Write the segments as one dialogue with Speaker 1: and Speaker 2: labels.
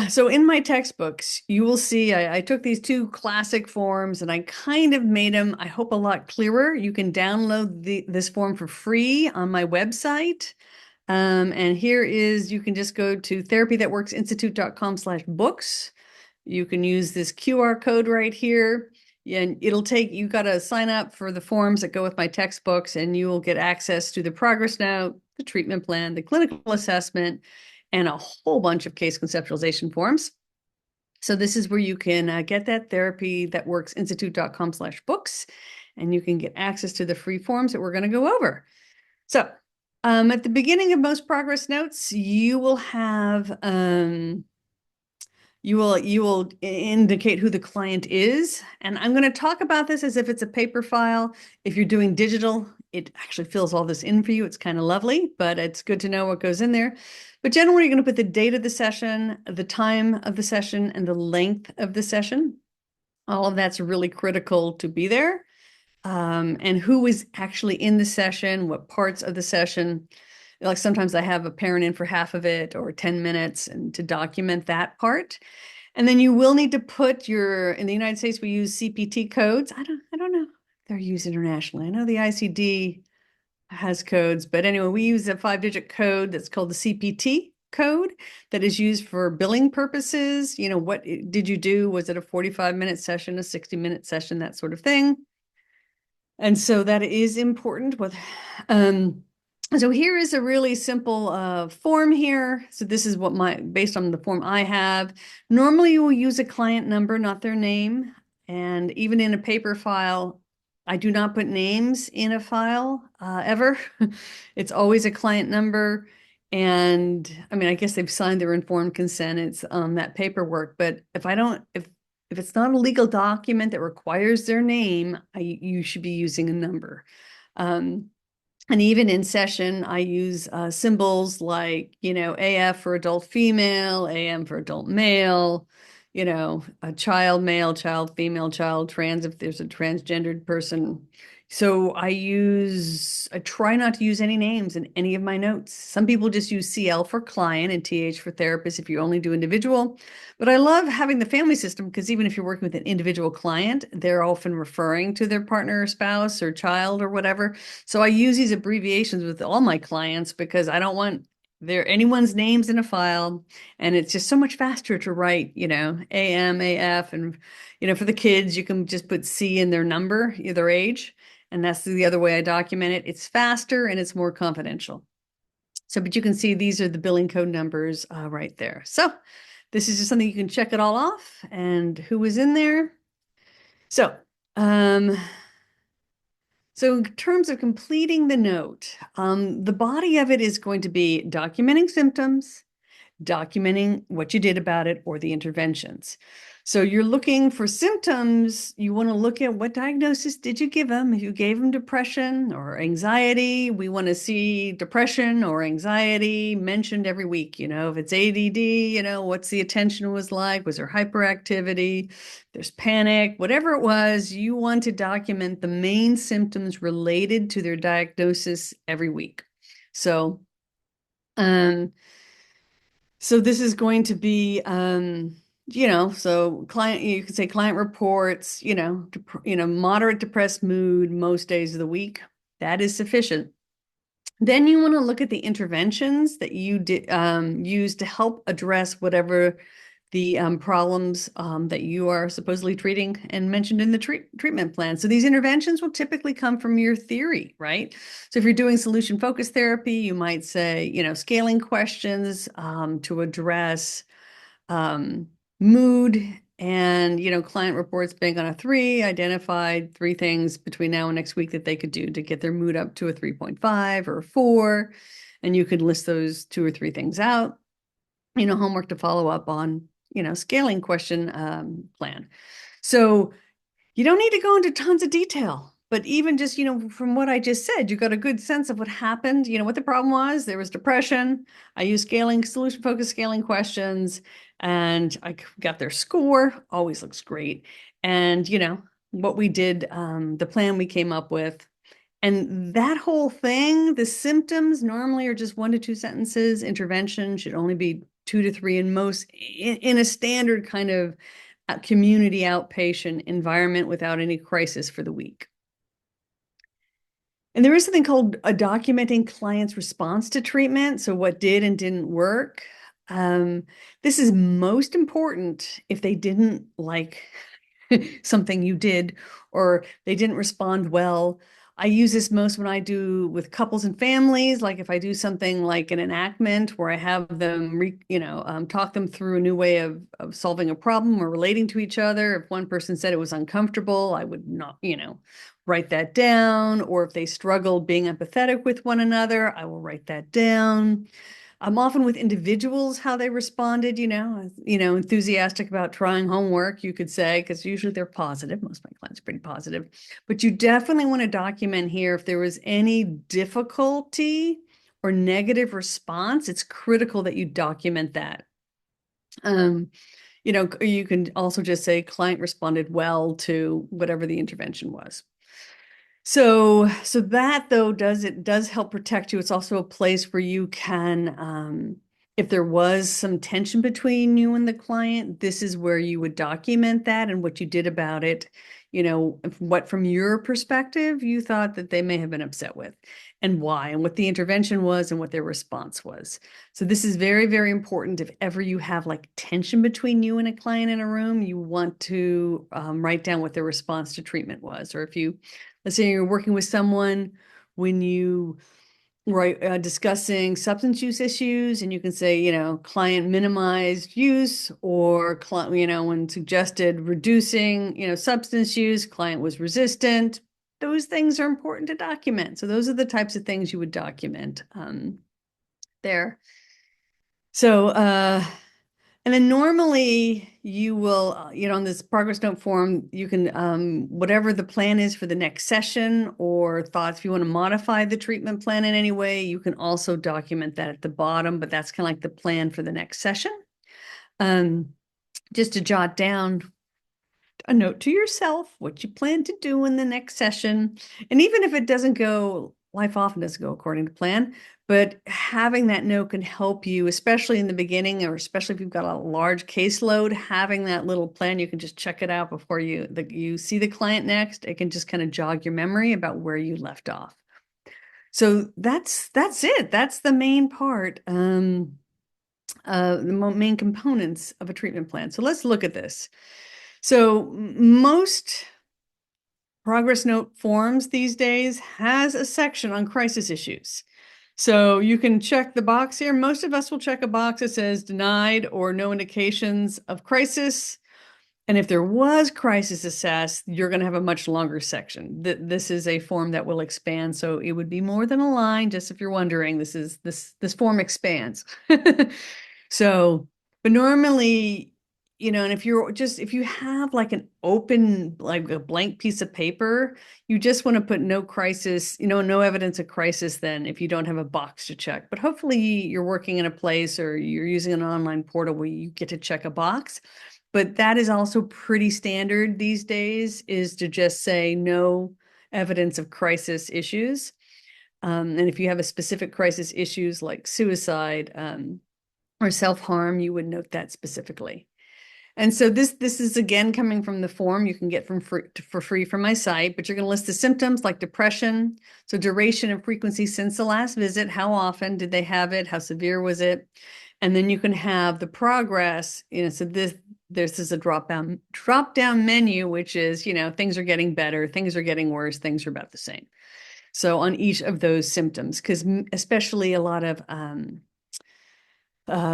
Speaker 1: So in my textbooks, you will see I took these two classic forms and I kind of made them, I hope, a lot clearer. You can download this form for free on my website. And here is, you can just go to therapythatworksinstitute.com/books. You can use this QR code right here. And you got to sign up for the forms that go with my textbooks, and you will get access to the progress note, the treatment plan, the clinical assessment, and a whole bunch of case conceptualization forms. So this is where you can get that, therapythatworksinstitute.com/books, and you can get access to the free forms that we're going to go over. So at the beginning of most progress notes, you will have you will indicate who the client is. And I'm going to talk about this as if it's a paper file. If you're doing digital, it actually fills all this in for you. It's kind of lovely, but it's good to know what goes in there. But generally, you're going to put the date of the session, the time of the session, and the length of the session. All of that's really critical to be there. And who is actually in the session, what parts of the session. Like sometimes I have a parent in for half of it or 10 minutes, and to document that part. And then you will need to put in the United States, we use CPT codes. I don't know if they're used internationally. I know the ICD has codes, but anyway, we use a 5-digit code that's called the CPT code that is used for billing purposes. What did you do? Was it a 45-minute session, a 60-minute session, that sort of thing? And so that is important so here is a really simple form here. So this is based on the form I have. Normally you will use a client number, not their name. And even in a paper file, I do not put names in a file ever. It's always a client number. And I mean, I guess they've signed their informed consent. It's that paperwork. But if it's not a legal document that requires their name, you should be using a number. And even in session, I use symbols like, AF for adult female, AM for adult male, a child male, child female, child trans if there's a transgendered person. So I try not to use any names in any of my notes. Some people just use CL for client and TH for therapist if you only do individual. But I love having the family system because even if you're working with an individual client, they're often referring to their partner or spouse or child or whatever. So I use these abbreviations with all my clients because I don't want anyone's names in a file. And it's just so much faster to write, AM, AF. And, for the kids, you can just put C in their number, their age. And that's the other way I document it. It's faster and it's more confidential. So, but you can see these are the billing code numbers right there. So this is just something you can check it all off and who was in there. So, so in terms of completing the note, the body of it is going to be documenting symptoms, documenting what you did about it or the interventions. So you're looking for symptoms. You want to look at what diagnosis did you give them? If you gave them depression or anxiety, we want to see depression or anxiety mentioned every week. If it's ADD, what's the attention was like? Was there hyperactivity? There's panic, whatever it was, you want to document the main symptoms related to their diagnosis every week. So, so this is going to be, so client, you could say client reports, moderate depressed mood most days of the week. That is sufficient. Then you want to look at the interventions that you did use to help address whatever the problems that you are supposedly treating and mentioned in the treatment plan. So these interventions will typically come from your theory, right? So if you're doing solution-focused therapy, you might say, scaling questions to address mood and, client reports being on a 3, identified 3 things between now and next week that they could do to get their mood up to a 3.5 or a 4. And you could list those 2 or 3 things out, homework to follow up on, scaling question plan. So you don't need to go into tons of detail, but even just, from what I just said, you got a good sense of what happened, what the problem was. There was depression. I used solution-focused scaling questions, and I got their score. Always looks great. And, what we did, the plan we came up with. And that whole thing, the symptoms normally are just 1 to 2 sentences. Intervention should only be 2 to 3 in most, in a standard kind of community outpatient environment without any crisis for the week. And there is something called a documenting client's response to treatment. So what did and didn't work. This is most important if they didn't like something you did or they didn't respond well. I use this most when I do with couples and families, like if I do something like an enactment where I have them, talk them through a new way of solving a problem or relating to each other. If one person said it was uncomfortable, I would not, write that down. Or if they struggled being empathetic with one another, I will write that down. Often with individuals, how they responded, enthusiastic about trying homework, you could say, because usually they're positive. Most of my clients are pretty positive. But you definitely want to document here if there was any difficulty or negative response, it's critical that you document that. You can also just say client responded well to whatever the intervention was. So that though does help protect you. It's also a place where you can, if there was some tension between you and the client, this is where you would document that and what you did about it. What from your perspective you thought that they may have been upset with and why, and what the intervention was and what their response was. So this is very, very important. If ever you have like tension between you and a client in a room, you want to write down what their response to treatment was. Or if you, let's say you're working with someone when you discussing substance use issues, and you can say, client minimized use, or when suggested reducing, substance use, client was resistant. Those things are important to document. So those are the types of things you would document there. So, and then normally you will, on this progress note form, you can, whatever the plan is for the next session or thoughts, if you want to modify the treatment plan in any way, you can also document that at the bottom, but that's kind of like the plan for the next session. Just to jot down a note to yourself, what you plan to do in the next session. And even if it doesn't go, life often doesn't go according to plan, but having that note can help you, especially in the beginning, or especially if you've got a large caseload, having that little plan, you can just check it out before you see the client next. It can just kind of jog your memory about where you left off. So that's it. That's the main part, the main components of a treatment plan. So let's look at this. So most progress note forms these days has a section on crisis issues. So you can check the box here. Most of us will check a box that says denied or no indications of crisis. And if there was crisis assessed, you're going to have a much longer section. This is a form that will expand. So it would be more than a line, just if you're wondering, this form expands. So, but normally, and if you have like an open, like a blank piece of paper, you just want to put no crisis, no evidence of crisis then if you don't have a box to check. But hopefully you're working in a place or you're using an online portal where you get to check a box. But that is also pretty standard these days, is to just say no evidence of crisis issues. And if you have a specific crisis issues like suicide, or self-harm, you would note that specifically. And so this is again coming from the form you can get for free from my site, but you're going to list the symptoms like depression, so duration and frequency since the last visit, how often did they have it, how severe was it, and then you can have the progress. So this is a drop down menu, which is things are getting better, things are getting worse, things are about the same. So on each of those symptoms, because especially a lot of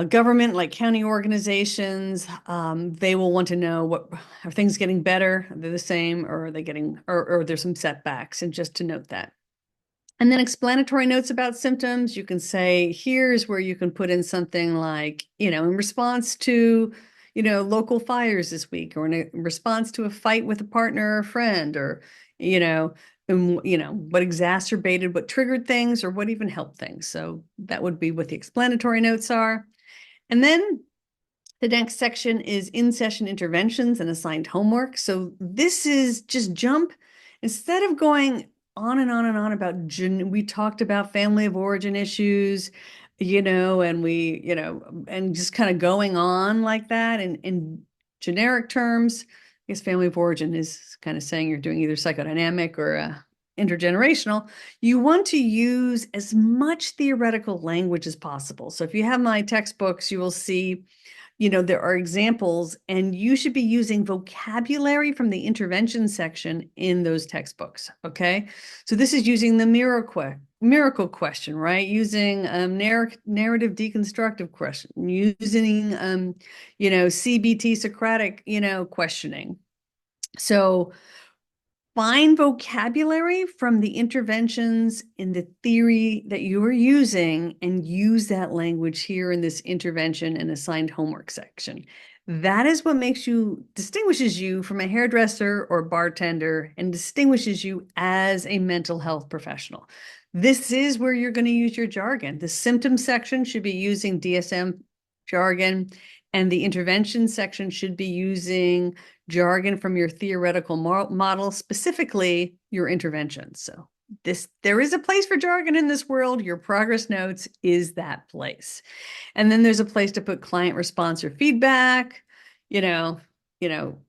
Speaker 1: government, like county organizations, they will want to know, are things getting better? Are they the same, or are they getting, or there's some setbacks, and just to note that. And then explanatory notes about symptoms. You can say, here's where you can put in something like, in response to, local fires this week, or in response to a fight with a partner or a friend, or, what exacerbated, what triggered things, or what even helped things. So that would be what the explanatory notes are. And then the next section is in-session interventions and assigned homework. So this is just jump. Instead of going on and on and on about, we talked about family of origin issues, and and just kind of going on like that in generic terms. I guess family of origin is kind of saying you're doing either psychodynamic or intergenerational. You want to use as much theoretical language as possible. So if you have my textbooks, you will see there are examples, and you should be using vocabulary from the intervention section in those textbooks. Okay. So this is using the miracle question, right? Using narrative deconstructive question, using, CBT Socratic, questioning. So find vocabulary from the interventions in the theory that you are using and use that language here in this intervention and assigned homework section. That is what distinguishes you from a hairdresser or bartender and distinguishes you as a mental health professional. This is where you're going to use your jargon. The symptom section should be using DSM jargon, and the intervention section should be using jargon from your theoretical model, specifically your interventions. So there is a place for jargon in this world. Your progress notes is that place. And then there's a place to put client response or feedback,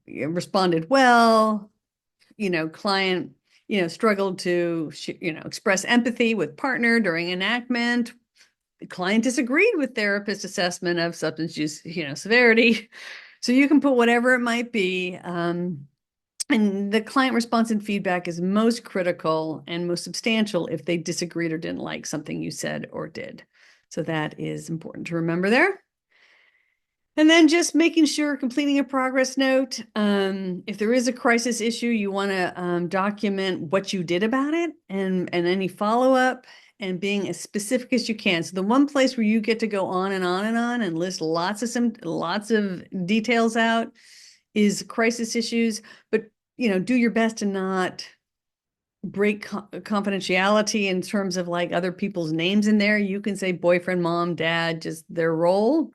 Speaker 1: responded well, client, struggled to, express empathy with partner during enactment. The client disagreed with therapist assessment of substance use, severity. So you can put whatever it might be. And the client response and feedback is most critical and most substantial if they disagreed or didn't like something you said or did. So that is important to remember there. And then just making sure completing a progress note. If there is a crisis issue, you want to document what you did about it and any follow-up, and being as specific as you can. So the one place where you get to go on and on and on and list lots of details out is crisis issues, but do your best to not break confidentiality in terms of like other people's names in there. You can say boyfriend, mom, dad, just their role.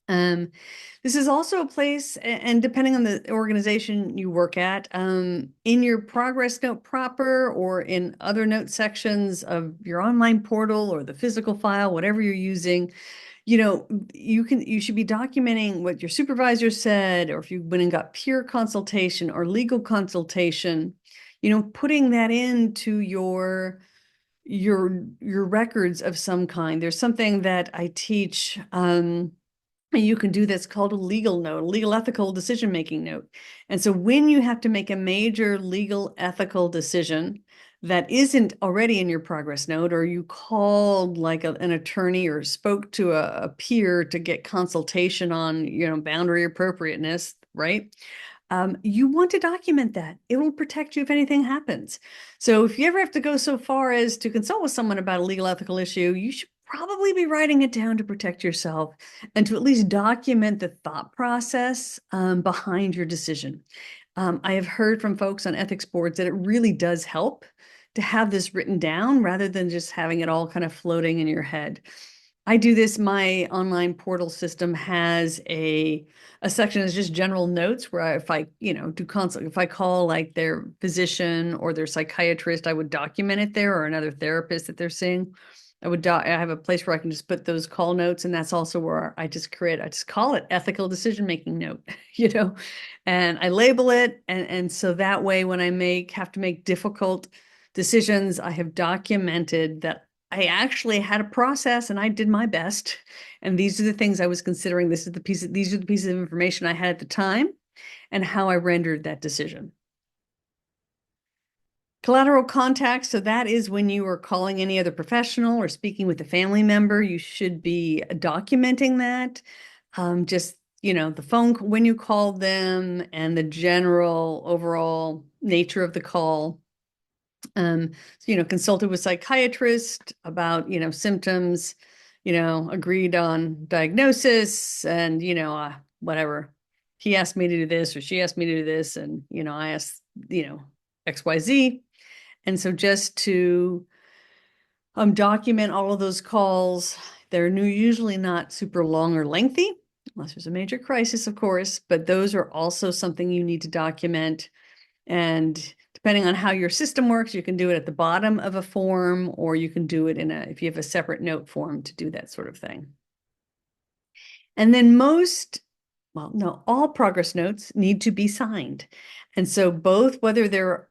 Speaker 1: This is also a place, and depending on the organization you work at, in your progress note proper or in other note sections of your online portal or the physical file, whatever you're using, you should be documenting what your supervisor said, or if you went and got peer consultation or legal consultation, putting that into your records of some kind. There's something that I teach, you can do that's called a legal note, a legal ethical decision-making note. And so when you have to make a major legal ethical decision that isn't already in your progress note, or you called like an attorney or spoke to a peer to get consultation on, boundary appropriateness, right? You want to document that. It will protect you if anything happens. So if you ever have to go so far as to consult with someone about a legal ethical issue, you should probably be writing it down to protect yourself and to at least document the thought process behind your decision. I have heard from folks on ethics boards that it really does help to have this written down rather than just having it all kind of floating in your head. I do this. My online portal system has a section that's just general notes where if I, do consult, if I call like their physician or their psychiatrist, I would document it there, or another therapist that they're seeing. I have a place where I can just put those call notes, and that's also where I just call it ethical decision-making note, and I label it. And so that way, when I have to make difficult decisions, I have documented that I actually had a process and I did my best. And these are the things I was considering. These are the pieces of information I had at the time and how I rendered that decision. Collateral contact. So that is when you are calling any other professional or speaking with a family member, you should be documenting that. Just, the phone, when you called them, and the general overall nature of the call. Consulted with psychiatrist about, symptoms, agreed on diagnosis, and, whatever. He asked me to do this or she asked me to do this, and, I asked, XYZ. And so just to document all of those calls. They're usually not super long or lengthy, unless there's a major crisis, of course, but those are also something you need to document. And depending on how your system works, you can do it at the bottom of a form, or you can do it if you have a separate note form to do that sort of thing. And then well, no, all progress notes need to be signed. And so both, whether they're,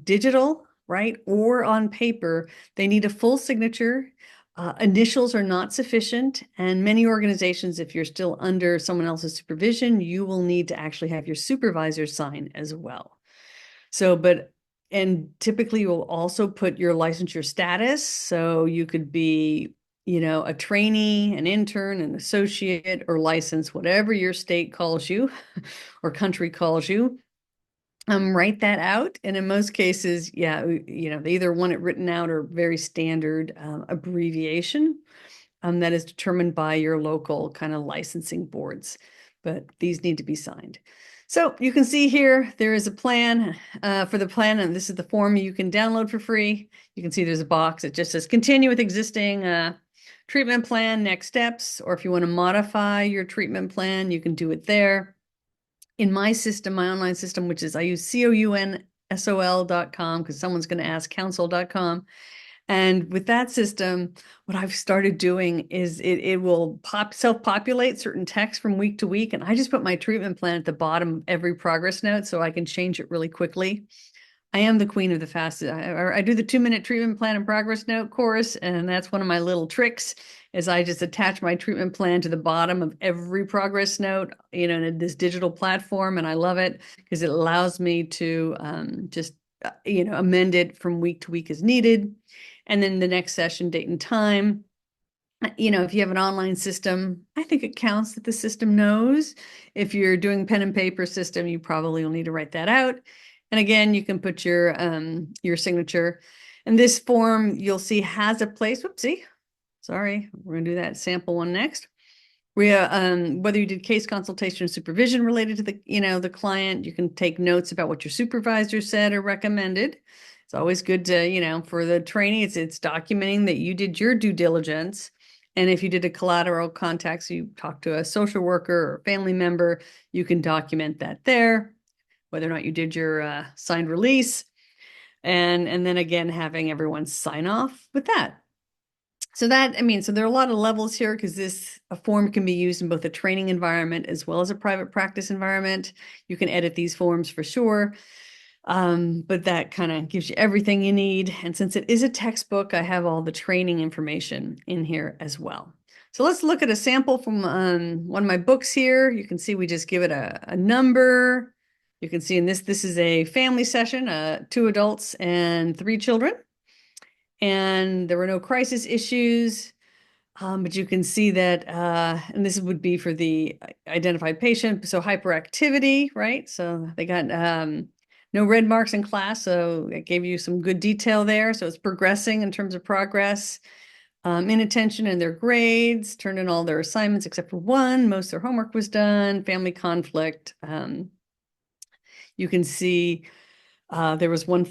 Speaker 1: digital, right, or on paper, they need a full signature. Initials are not sufficient. And many organizations, if you're still under someone else's supervision, you will need to actually have your supervisor sign as well. And typically you'll also put your licensure status. So you could be, a trainee, an intern, an associate, or licensed, whatever your state calls you or country calls you. Write that out. And in most cases, yeah, they either want it written out or very standard abbreviation that is determined by your local kind of licensing boards. But these need to be signed. So you can see here, there is a plan for the plan, and this is the form you can download for free. You can see there's a box that just says continue with existing treatment plan, next steps, or if you want to modify your treatment plan, you can do it there. In my system, my online system, which is I use counsol.com because someone's going to ask counsel.com. And with that system, what I've started doing is it will self-populate certain text from week to week. And I just put my treatment plan at the bottom of every progress note so I can change it really quickly. I am the queen of the fastest. I do the 2-minute treatment plan and progress note course, and that's one of my little tricks is I just attach my treatment plan to the bottom of every progress note, in this digital platform, and I love it because it allows me to just amend it from week to week as needed. And then the next session, date and time. If you have an online system, I think it counts that the system knows. If you're doing pen and paper system, you probably will need to write that out. And again, you can put your signature. And this form you'll see has a place. Whoopsie. Sorry, we're gonna do that sample one next. Whether you did case consultation or supervision related to the client, you can take notes about what your supervisor said or recommended. It's always good to, for the trainee, it's documenting that you did your due diligence. And if you did a collateral contact, so you talked to a social worker or family member, you can document that there, whether or not you did your signed release. And then again, having everyone sign off with that. So there are a lot of levels here because a form can be used in both a training environment as well as a private practice environment. You can edit these forms for sure. But that kind of gives you everything you need. And since it is a textbook, I have all the training information in here as well. So let's look at a sample from one of my books here. You can see we just give it a number. You can see in this is a family session, 2 adults and 3 children. And there were no crisis issues. But you can see that, and this would be for the identified patient. So hyperactivity, right? So they got no red marks in class. So it gave you some good detail there. So it's progressing in terms of progress, inattention in their grades, turned in all their assignments except for one. Most of their homework was done. Family conflict. You can see there was one,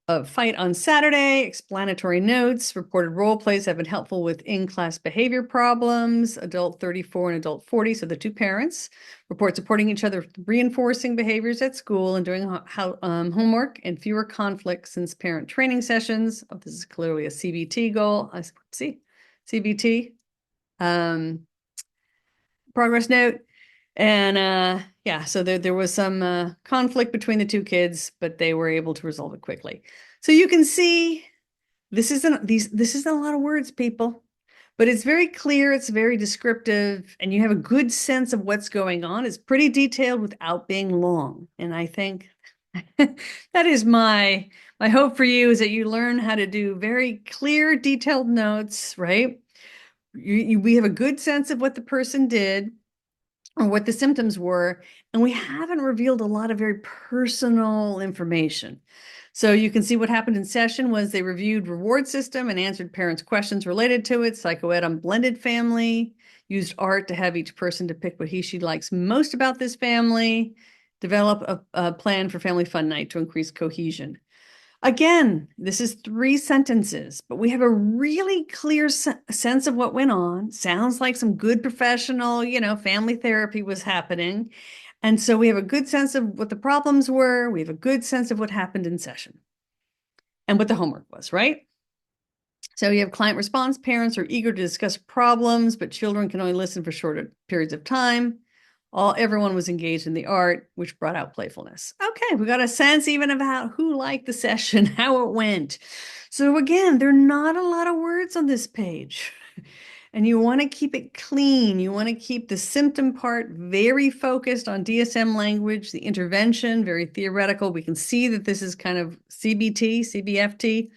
Speaker 1: a fight on Saturday, explanatory notes, reported role plays have been helpful with in-class behavior problems, adult 34 and adult 40, so the 2 parents, report supporting each other, reinforcing behaviors at school and doing homework and fewer conflicts since parent training sessions. Oh, this is clearly a CBT goal. I see, CBT. Progress note. And yeah, so there was some conflict between the 2 kids, but they were able to resolve it quickly. So you can see this isn't a lot of words, people, but it's very clear, it's very descriptive, and you have a good sense of what's going on. It's pretty detailed without being long. And I think that is my hope for you is that you learn how to do very clear, detailed notes, right? We have a good sense of what the person did or what the symptoms were, and we haven't revealed a lot of very personal information. So you can see what happened in session was they reviewed reward system and answered parents' questions related to it, psychoed on blended family, used art to have each person to pick what she likes most about this family, develop a plan for family fun night to increase cohesion. Again, this is 3 sentences, but we have a really clear sense of what went on. Sounds like some good professional, family therapy was happening. And so we have a good sense of what the problems were. We have a good sense of what happened in session and what the homework was, right? So you have client response. Parents are eager to discuss problems, but children can only listen for shorter periods of time. Everyone was engaged in the art, which brought out playfulness. Okay, we got a sense even about who liked the session, how it went. So again, there are not a lot of words on this page. And you want to keep it clean. You want to keep the symptom part very focused on DSM language, the intervention, very theoretical. We can see that this is kind of CBT, CBFT,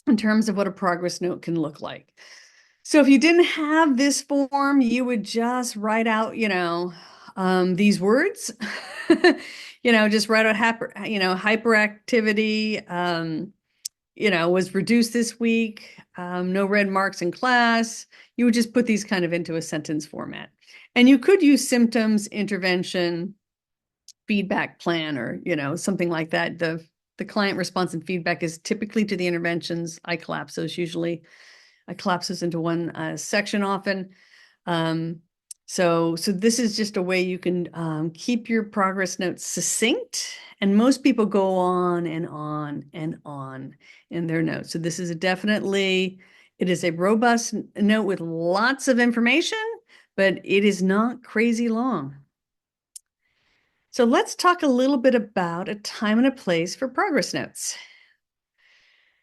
Speaker 1: in terms of what a progress note can look like. So if you didn't have this form, you would just write out, these words, just write out hyperactivity, was reduced this week, no red marks in class. You would just put these kind of into a sentence format. And you could use symptoms, intervention, feedback plan, or, something like that. The client response and feedback is typically to the interventions. I collapse those into one section often. So this is just a way you can keep your progress notes succinct. And most people go on and on and on in their notes. So this is it is a robust note with lots of information, but it is not crazy long. So let's talk a little bit about a time and a place for progress notes.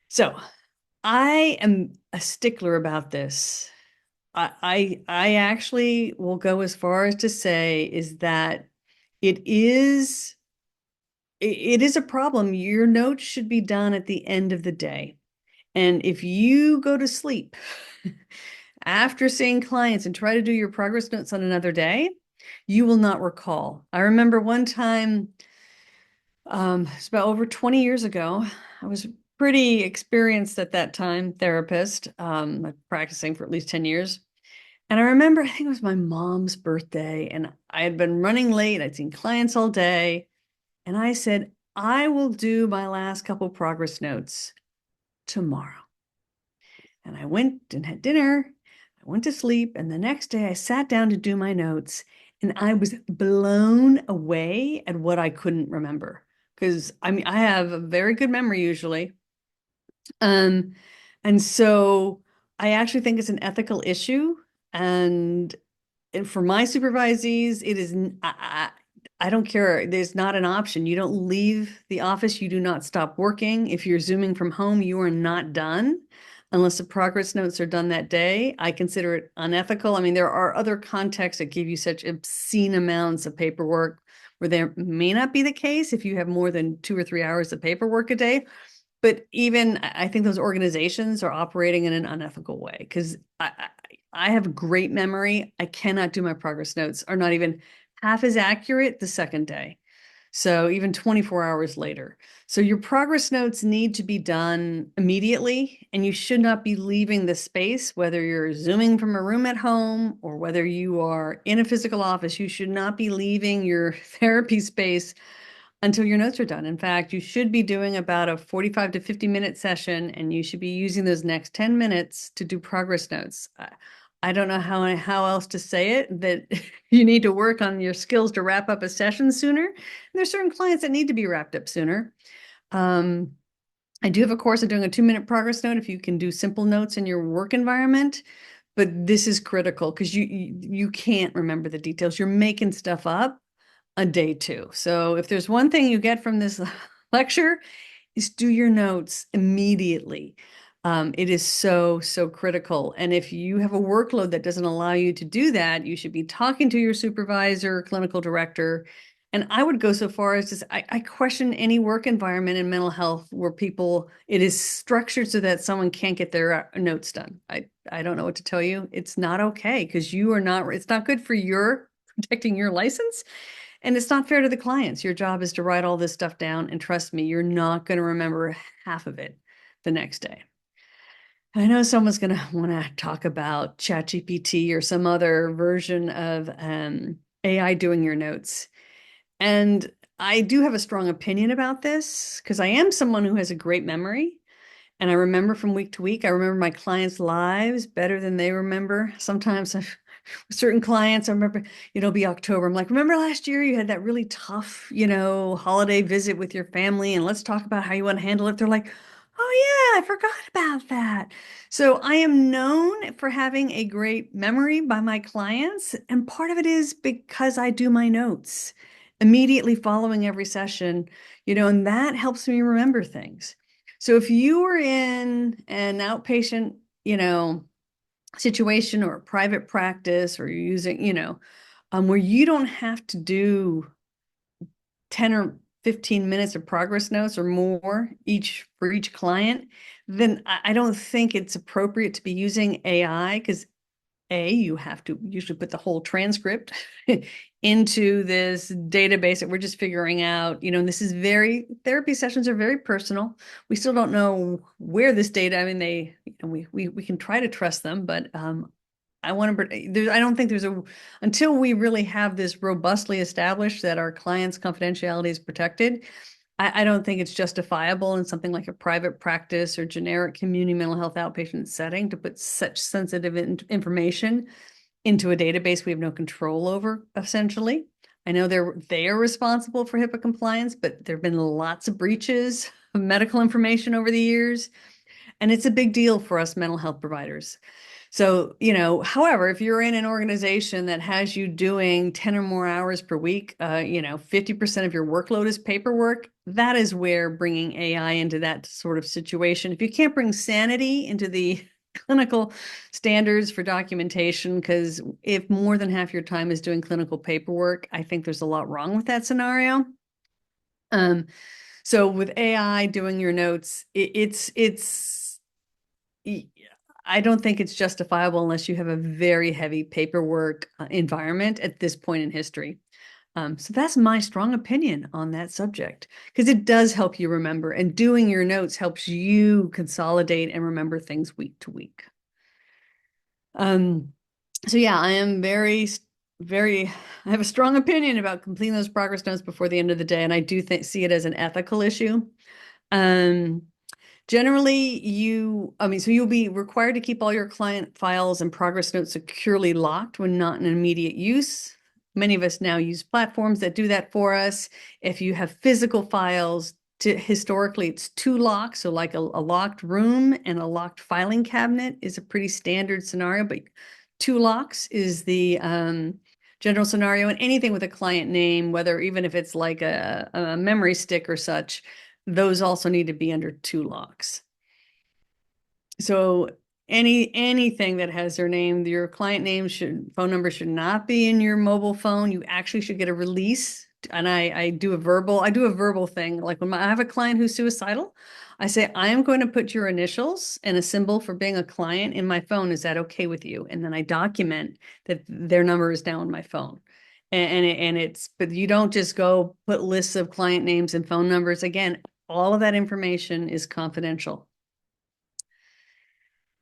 Speaker 1: So I am a stickler about this. I actually will go as far as to say is that it is a problem. Your notes should be done at the end of the day. And if you go to sleep after seeing clients and try to do your progress notes on another day, you will not recall. I remember one time, it's about over 20 years ago. I was pretty experienced at that time, therapist, practicing for at least 10 years. And I remember, I think it was my mom's birthday, and I had been running late. I'd seen clients all day. And I said, I will do my last couple progress notes tomorrow. And I went and had dinner. I went to sleep. And the next day I sat down to do my notes, and I was blown away at what I couldn't remember. Because I have a very good memory usually. Um, and so I actually think it's an ethical issue. And for my supervisees, it is, I don't care. There's not an option. You don't leave the office. You do not stop working. If you're Zooming from home, you are not done unless the progress notes are done that day. I consider it unethical. I mean, there are other contexts that give you such obscene amounts of paperwork where there may not be the case if you have more than 2 or 3 hours of paperwork a day. But even I think those organizations are operating in an unethical way because I have a great memory. I cannot do my progress notes, are not even half as accurate the second day. So even 24 hours later. So your progress notes need to be done immediately, and you should not be leaving the space, whether you're Zooming from a room at home or whether you are in a physical office. You should not be leaving your therapy space until your notes are done. In fact, you should be doing about a 45 to 50-minute session, and you should be using those next 10 minutes to do progress notes. I don't know how else to say it, that you need to work on your skills to wrap up a session sooner. And there's certain clients that need to be wrapped up sooner. I do have a course of doing a 2-minute progress note if you can do simple notes in your work environment. But this is critical because you can't remember the details. You're making stuff up on day 2. So if there's one thing you get from this lecture, is do your notes immediately. It is so critical. And if you have a workload that doesn't allow you to do that, you should be talking to your supervisor, clinical director. And I would go so far as to I question any work environment in mental health where it is structured so that someone can't get their notes done. I don't know what to tell you. It's not okay because it's not good for protecting your license. And it's not fair to the clients. Your job is to write all this stuff down. And trust me, you're not going to remember half of it the next day. I know someone's going to want to talk about ChatGPT or some other version of AI doing your notes. And I do have a strong opinion about this because I am someone who has a great memory. And I remember from week to week. I remember my clients' lives better than they remember. Sometimes I certain clients. I remember, it'll be October. I'm like, remember last year you had that really tough, holiday visit with your family, and let's talk about how you want to handle it. They're like, oh yeah, I forgot about that. So I am known for having a great memory by my clients, and part of it is because I do my notes immediately following every session, and that helps me remember things. So if you are in an outpatient, situation or a private practice, or you're using, where you don't have to do 10 or 15 minutes of progress notes or more each for each client, then I don't think it's appropriate to be using AI, because you have to usually put the whole transcript into this database that we're just figuring out. And this is therapy sessions are very personal. We still don't know where this data, I mean, we can try to trust them, but I don't think until we really have this robustly established that our clients' confidentiality is protected, I don't think it's justifiable in something like a private practice or generic community mental health outpatient setting to put such sensitive information into a database we have no control over, essentially. I know they are responsible for HIPAA compliance, but there have been lots of breaches of medical information over the years, and it's a big deal for us mental health providers. So, however, if you're in an organization that has you doing 10 or more hours per week, 50% of your workload is paperwork, that is where bringing AI into that sort of situation. If you can't bring sanity into the clinical standards for documentation, because if more than half your time is doing clinical paperwork, I think there's a lot wrong with that scenario. So with AI doing your notes, I don't think it's justifiable unless you have a very heavy paperwork environment at this point in history. So that's my strong opinion on that subject, because it does help you remember, and doing your notes helps you consolidate and remember things week to week. So yeah, I am I have a strong opinion about completing those progress notes before the end of the day, and I do see it as an ethical issue. Um, Generally, so you'll be required to keep all your client files and progress notes securely locked when not in immediate use. Many of us now use platforms that do that for us. If you have physical files, historically it's 2 locks, so like a locked room and a locked filing cabinet is a pretty standard scenario, but 2 locks is the general scenario. And anything with a client name, whether even if it's like a memory stick or such, those also need to be under 2 locks. So anything that has their name, your client name phone number should not be in your mobile phone. You actually should get a release. And I do a verbal thing. Like when I have a client who's suicidal, I say, I am going to put your initials and a symbol for being a client in my phone. Is that okay with you? And then I document that their number is now in my phone. But you don't just go put lists of client names and phone numbers. Again, all of that information is confidential.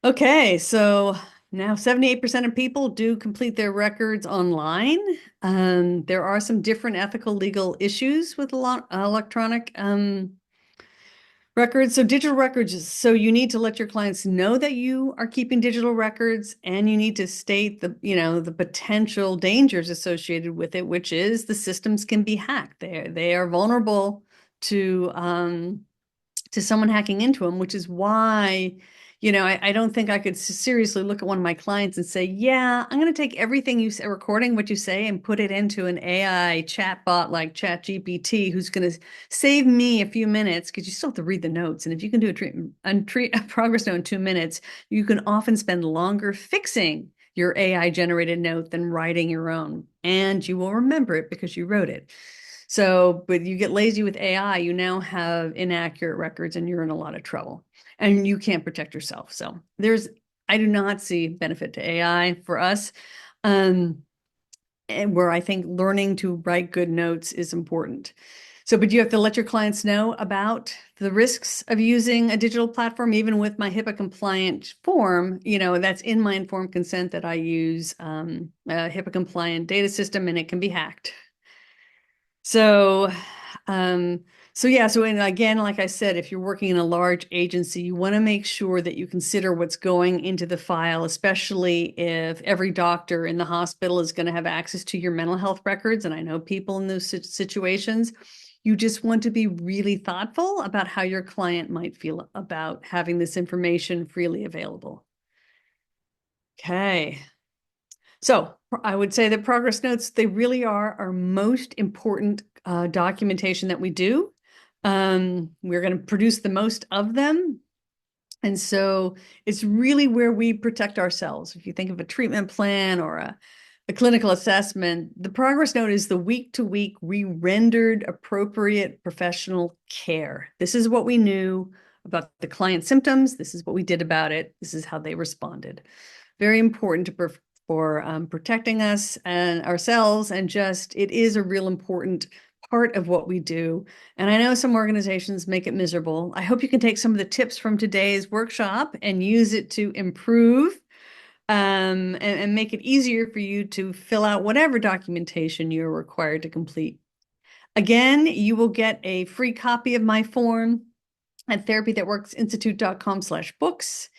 Speaker 1: Okay, so now 78% of people do complete their records online. There are some different ethical legal issues with electronic records. So digital records, so you need to let your clients know that you are keeping digital records, and you need to state the potential dangers associated with it, which is the systems can be hacked. They are vulnerable to someone hacking into them, which is why, I don't think I could seriously look at one of my clients and say, yeah, I'm going to take everything you say, recording what you say, and put it into an AI chatbot like ChatGPT, who's going to save me a few minutes, because you still have to read the notes. And if you can do a progress note in 2 minutes, you can often spend longer fixing your AI generated note than writing your own. And you will remember it because you wrote it. So, but you get lazy with AI, you now have inaccurate records, and you're in a lot of trouble, and you can't protect yourself. So I do not see benefit to AI for us. And where I think learning to write good notes is important. So, but you have to let your clients know about the risks of using a digital platform. Even with my HIPAA compliant form, that's in my informed consent that I use a HIPAA compliant data system, and it can be hacked. So, And again, like I said, if you're working in a large agency, you want to make sure that you consider what's going into the file, especially if every doctor in the hospital is going to have access to your mental health records. And I know people in those situations. You just want to be really thoughtful about how your client might feel about having this information freely available. Okay. So I would say that progress notes, they really are our most important documentation that we do. We're going to produce the most of them. And so it's really where we protect ourselves. If you think of a treatment plan or a clinical assessment, the progress note is the week to week re-rendered appropriate professional care. This is what we knew about the client's symptoms. This is what we did about it. This is how they responded. Very important for protecting us and ourselves, and just it is a real important part of what we do. And I know some organizations make it miserable. I hope you can take some of the tips from today's workshop and use it to improve and make it easier for you to fill out whatever documentation you're required to complete. Again, you will get a free copy of my form at therapythatworksinstitute.com/books.